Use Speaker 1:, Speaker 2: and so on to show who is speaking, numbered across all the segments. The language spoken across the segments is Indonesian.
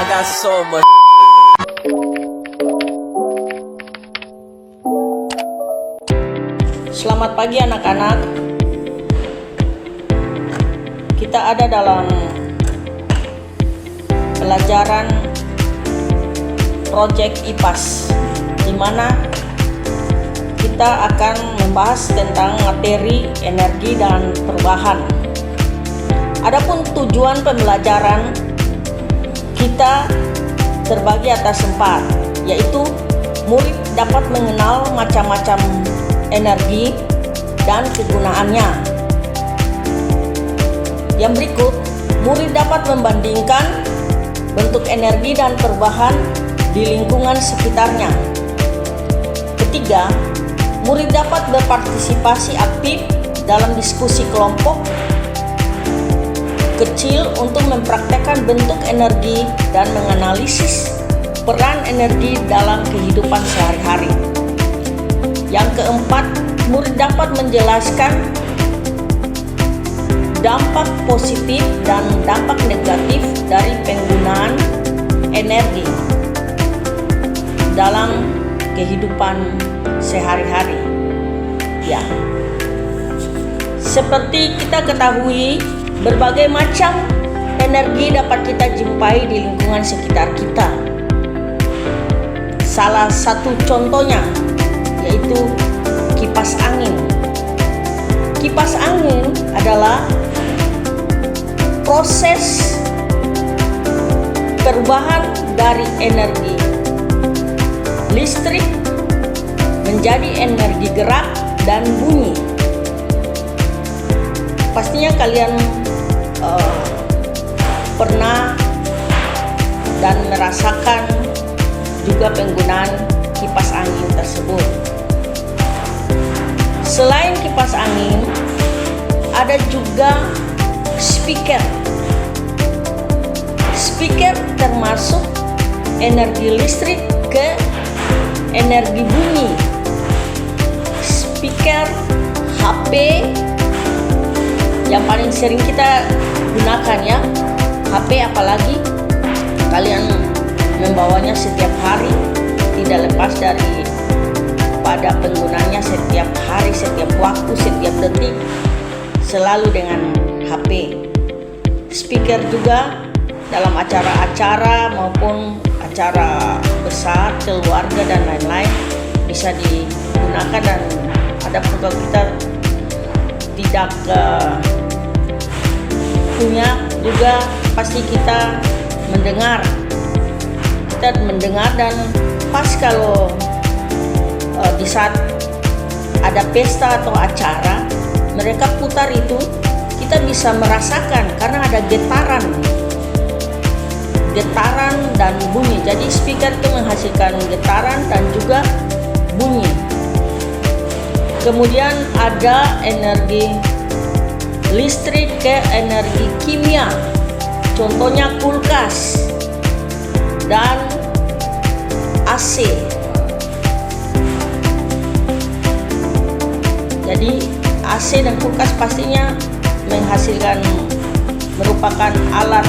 Speaker 1: got so much.
Speaker 2: Selamat pagi anak-anak. Kita ada dalam pelajaran Project IPAS, di mana kita akan membahas tentang materi, energi, dan perubahan. Adapun tujuan pembelajaran kita terbagi atas 4, yaitu murid dapat mengenal macam-macam energi dan kegunaannya. Yang berikut, murid dapat membandingkan bentuk energi dan perubahan di lingkungan sekitarnya. Ketiga, murid dapat berpartisipasi aktif dalam diskusi kelompok kecil untuk mempraktekkan bentuk energi dan menganalisis peran energi dalam kehidupan sehari-hari. Yang keempat, murid dapat menjelaskan dampak positif dan dampak negatif dari penggunaan energi dalam kehidupan sehari-hari. Ya, seperti kita ketahui, berbagai macam energi dapat kita jumpai di lingkungan sekitar kita. Salah satu contohnya yaitu kipas angin. Kipas angin adalah proses perubahan dari energi listrik menjadi energi gerak dan bunyi. Pastinya kalian pernah dan merasakan juga penggunaan kipas angin tersebut. Selain kipas angin, ada juga speaker. Speaker termasuk energi listrik ke energi bunyi. Speaker HP yang paling sering kita gunakan, ya, HP, apalagi kalian membawanya setiap hari, tidak lepas dari pada penggunanya setiap hari, setiap waktu, setiap detik, selalu dengan HP. Speaker juga dalam acara-acara maupun acara besar, keluarga dan lain-lain bisa digunakan, dan ada kalau kita tidak punya juga pasti kita mendengar dan pas kalau di saat ada pesta atau acara mereka putar itu, kita bisa merasakan karena ada getaran dan bunyi. Jadi speaker itu menghasilkan getaran dan juga bunyi. Kemudian ada energi listrik ke energi kimia, contohnya kulkas dan AC. Jadi AC dan kulkas pastinya merupakan alat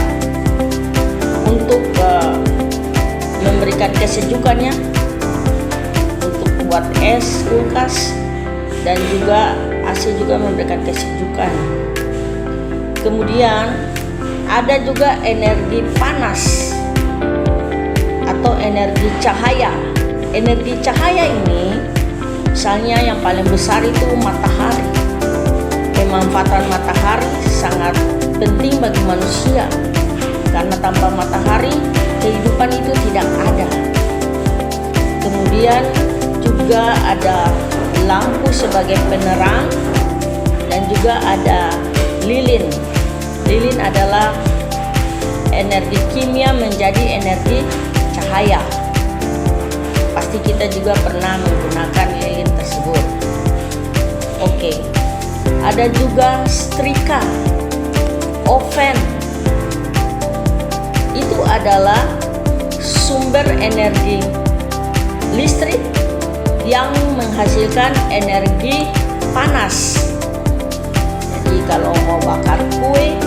Speaker 2: untuk memberikan kesejukannya, untuk buat es kulkas, dan juga AC juga memberikan kesejukan. Kemudian ada juga energi panas atau energi cahaya. Energi cahaya ini misalnya yang paling besar itu matahari. Pemanfaatan matahari sangat penting bagi manusia, karena tanpa matahari kehidupan itu tidak ada. Kemudian juga ada lampu sebagai penerang, dan juga ada lilin. Lilin adalah energi kimia menjadi energi cahaya. Pasti kita juga pernah menggunakan lilin tersebut. Oke. Ada juga setrika, oven. Itu adalah sumber energi listrik yang menghasilkan energi panas. Jadi kalau mau bakar kue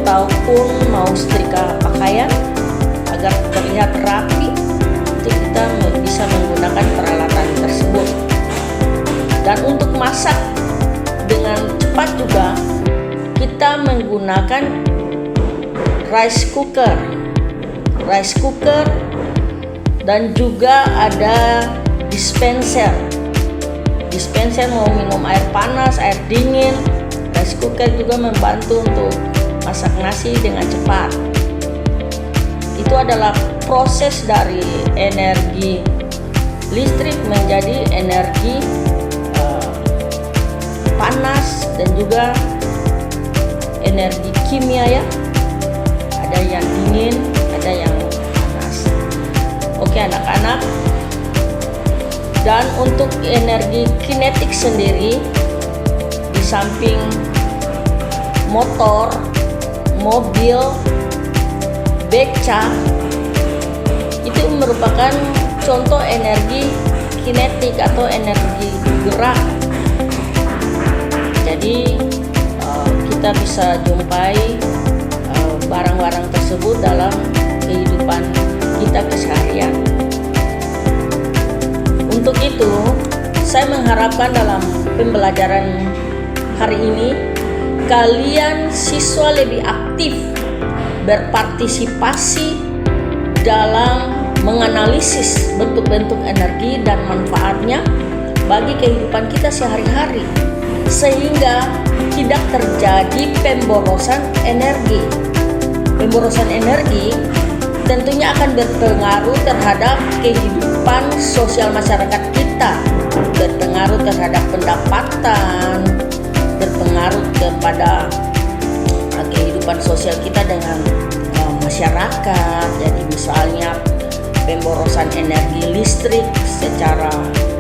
Speaker 2: ataupun mau setrika pakaian, agar terlihat rapi, itu kita bisa menggunakan peralatan tersebut. Dan untuk masak dengan cepat juga kita menggunakan rice cooker dan juga ada dispenser mau minum air panas, air dingin. Rice cooker juga membantu untuk masak nasi dengan cepat. Itu adalah proses dari energi listrik menjadi energi panas dan juga energi kimia ya. Ada yang dingin, ada yang panas. Oke anak-anak. Dan untuk energi kinetik sendiri, di samping motor, mobil, beca, itu merupakan contoh energi kinetik atau energi gerak. Jadi kita bisa jumpai barang-barang tersebut dalam kehidupan kita keseharian. Untuk itu, saya mengharapkan dalam pembelajaran hari ini kalian siswa lebih aktif berpartisipasi dalam menganalisis bentuk-bentuk energi dan manfaatnya bagi kehidupan kita sehari-hari, sehingga tidak terjadi pemborosan energi. Pemborosan energi tentunya akan berpengaruh terhadap kehidupan sosial masyarakat kita, berpengaruh terhadap pendapatan, berpengaruh kepada kehidupan sosial kita dengan masyarakat. Jadi misalnya pemborosan energi listrik secara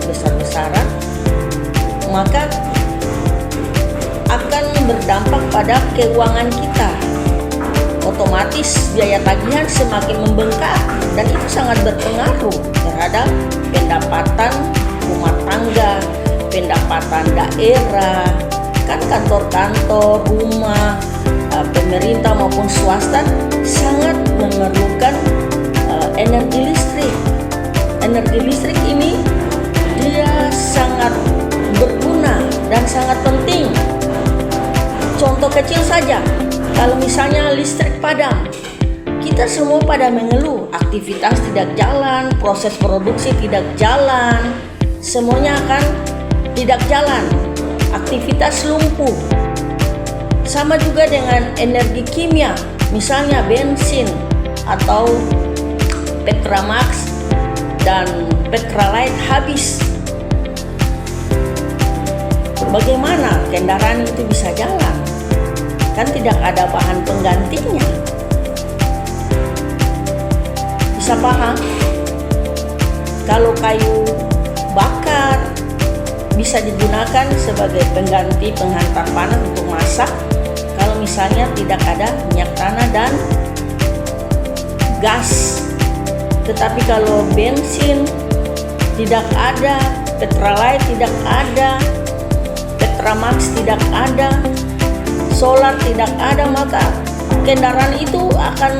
Speaker 2: besar-besaran, maka akan berdampak pada keuangan kita. Otomatis biaya tagihan semakin membengkak dan itu sangat berpengaruh terhadap pendapatan rumah tangga, pendapatan daerah, kan kantor-kantor, rumah, pemerintah maupun swasta sangat memerlukan energi listrik. Energi listrik ini dia sangat berguna dan sangat penting. Contoh kecil saja, kalau misalnya listrik padam, kita semua pada mengeluh, aktivitas tidak jalan, proses produksi tidak jalan, semuanya akan tidak jalan, aktivitas lumpuh. Sama juga dengan energi kimia, misalnya bensin atau Petramax dan Petralite habis. Bagaimana kendaraan itu bisa jalan? Kan tidak ada bahan penggantinya. Bisa paham? Kalau kayu bakar bisa digunakan sebagai pengganti penghantar panas untuk masak kalau misalnya tidak ada minyak tanah dan gas. Tetapi kalau bensin tidak ada, Petralite tidak ada, Petramax tidak ada, solar tidak ada, maka kendaraan itu akan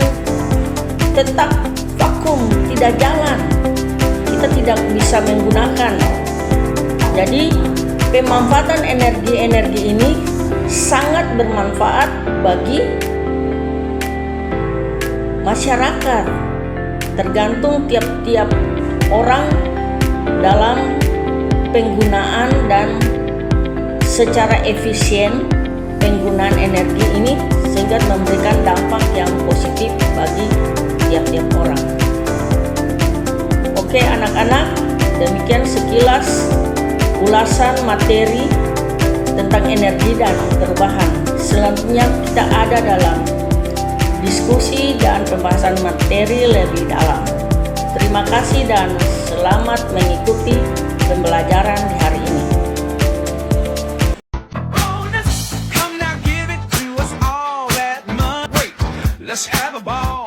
Speaker 2: tetap vakum, tidak jalan. Kita tidak bisa menggunakan. Jadi pemanfaatan energi-energi ini sangat bermanfaat bagi masyarakat. Tergantung tiap-tiap orang dalam penggunaan dan secara efisien penggunaan energi ini sehingga memberikan dampak yang positif bagi tiap-tiap orang. Oke anak-anak, demikian sekilas ulasan materi tentang energi dan perubahan. Selanjutnya kita ada dalam diskusi dan pembahasan materi lebih dalam. Terima kasih dan selamat mengikuti pembelajaran di hari ini.
Speaker 1: Let's have a ball.